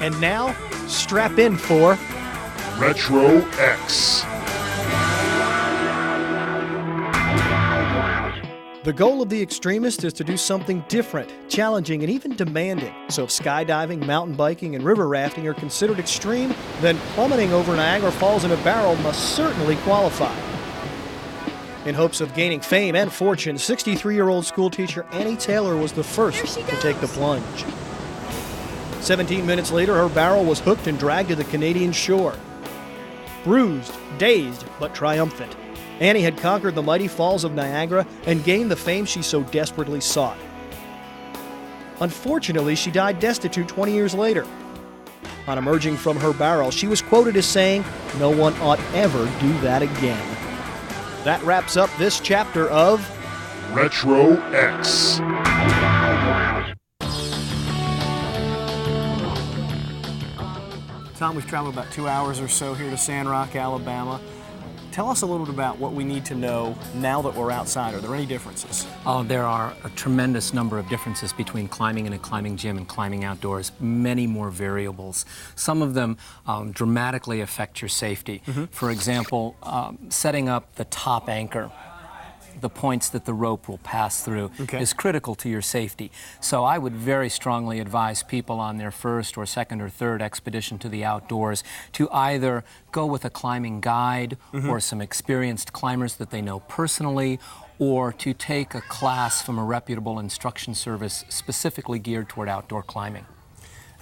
And now, strap in for Retro X. The goal of the extremist is to do something different, challenging, and even demanding. So if skydiving, mountain biking, and river rafting are considered extreme, then plummeting over Niagara Falls in a barrel must certainly qualify. In hopes of gaining fame and fortune, 63-year-old schoolteacher Annie Taylor was the first to take the plunge. 17 minutes later, her barrel was hooked and dragged to the Canadian shore. Bruised, dazed, but triumphant, Annie had conquered the mighty falls of Niagara and gained the fame she so desperately sought. Unfortunately, she died destitute 20 years later. On emerging from her barrel, she was quoted as saying, "No one ought ever do that again." That wraps up this chapter of Retro X. Tom, we've traveled about 2 hours or so here to Sand Rock, Alabama. Tell us a little bit about what we need to know now that we're outside. Are there any differences? There are a tremendous number of differences between climbing in a climbing gym and climbing outdoors, many more variables. Some of them dramatically affect your safety. For example, setting up the top anchor, the points that the rope will pass through, is critical to your safety. So I would very strongly advise people on their first or second or third expedition to the outdoors to either go with a climbing guide or some experienced climbers that they know personally, or to take a class from a reputable instruction service specifically geared toward outdoor climbing.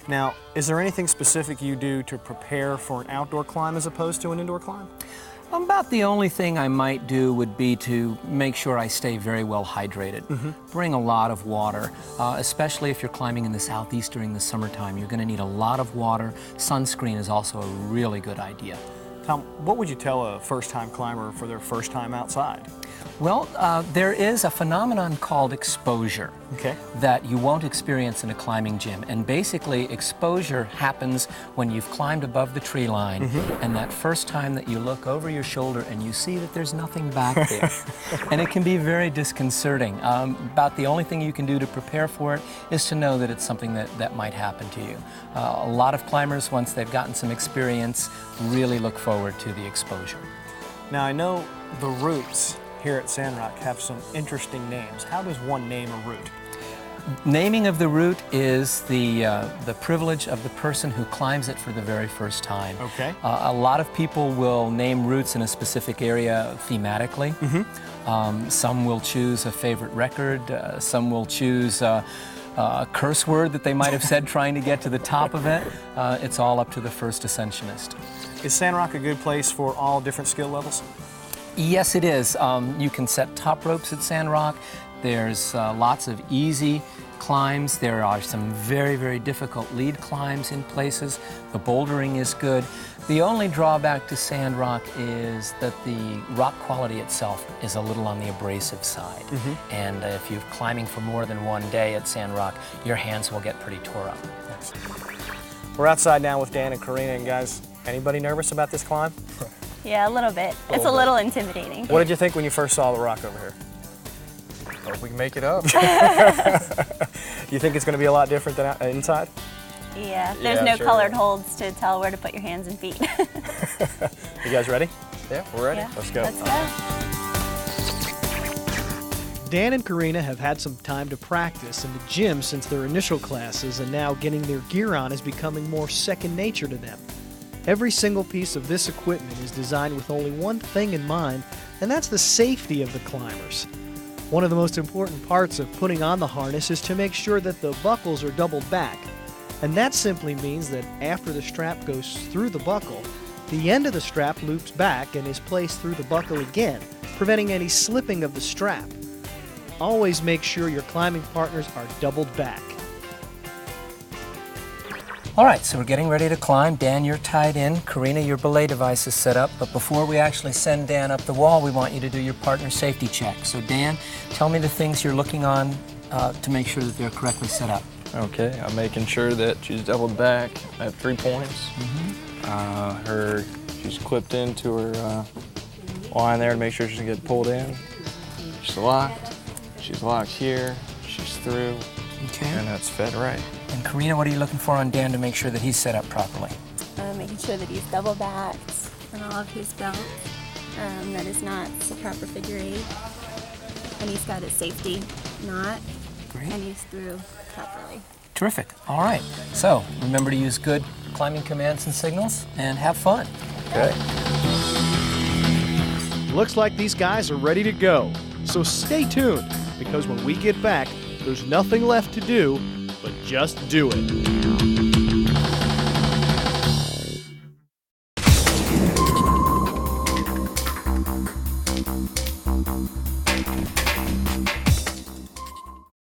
Now, is there anything specific you do to prepare for an outdoor climb as opposed to an indoor climb? About the only thing I might do would be to make sure I stay very well hydrated. Bring a lot of water, especially if you're climbing in the Southeast during the summertime. You're going to need a lot of water. Sunscreen is also a really good idea. Tom, what would you tell a first-time climber for their first time outside? Well, there is a phenomenon called exposure that you won't experience in a climbing gym. And basically, exposure happens when you've climbed above the tree line and that first time that you look over your shoulder and you see that there's nothing back there. And it can be very disconcerting. About the only thing you can do to prepare for it is to know that it's something that might happen to you. A lot of climbers, once they've gotten some experience, really look forward to the exposure. Now, I know the routes here at Sand Rock have some interesting names. How does one name a route? Naming of the route is the privilege of the person who climbs it for the very first time. A lot of people will name routes in a specific area thematically. Some will choose a favorite record. Some will choose a curse word that they might have said trying to get to the top of it. It's all up to the first ascensionist. Is Sand Rock a good place for all different skill levels? Yes, it is. You can set top ropes at Sand Rock. There's lots of easy climbs. There are some very, very difficult lead climbs in places. The bouldering is good. The only drawback to Sand Rock is that the rock quality itself is a little on the abrasive side. And if you're climbing for more than one day at Sand Rock, your hands will get pretty tore up. We're outside now with Dan and Karina, and guys, anybody nervous about this climb? Yeah, a little bit. It's a little intimidating. What did you think when you first saw the rock over here? Hope we can make it up. You think it's going to be a lot different than inside? Yeah, there's no colored holds to tell where to put your hands and feet. You guys ready? Yeah, we're ready. Yeah. Let's go. Let's go. Dan and Karina have had some time to practice in the gym since their initial classes, and now getting their gear on is becoming more second nature to them. Every single piece of this equipment is designed with only one thing in mind, and that's the safety of the climbers. One of the most important parts of putting on the harness is to make sure that the buckles are doubled back. And that simply means that after the strap goes through the buckle, the end of the strap loops back and is placed through the buckle again, preventing any slipping of the strap. Always make sure your climbing partners are doubled back. All right, so we're getting ready to climb. Dan, you're tied in. Karina, your belay device is set up. But before we actually send Dan up the wall, we want you to do your partner safety check. So Dan, tell me the things you're looking on to make sure that they're correctly set up. Okay, I'm making sure that she's doubled back at 3 points. She's clipped into her line there to make sure she doesn't get pulled in. She's locked here, she's through, Okay. and that's fed right. And Karina, what are you looking for on Dan to make sure that he's set up properly? Making sure that he's double backed on all of his belts, that his knot's a proper figure 8, and he's got his safety knot, Great. and he's through properly. Terrific. All right. So remember to use good climbing commands and signals, and have fun. Okay. Looks like these guys are ready to go. So stay tuned, because when we get back, there's nothing left to do but just do it.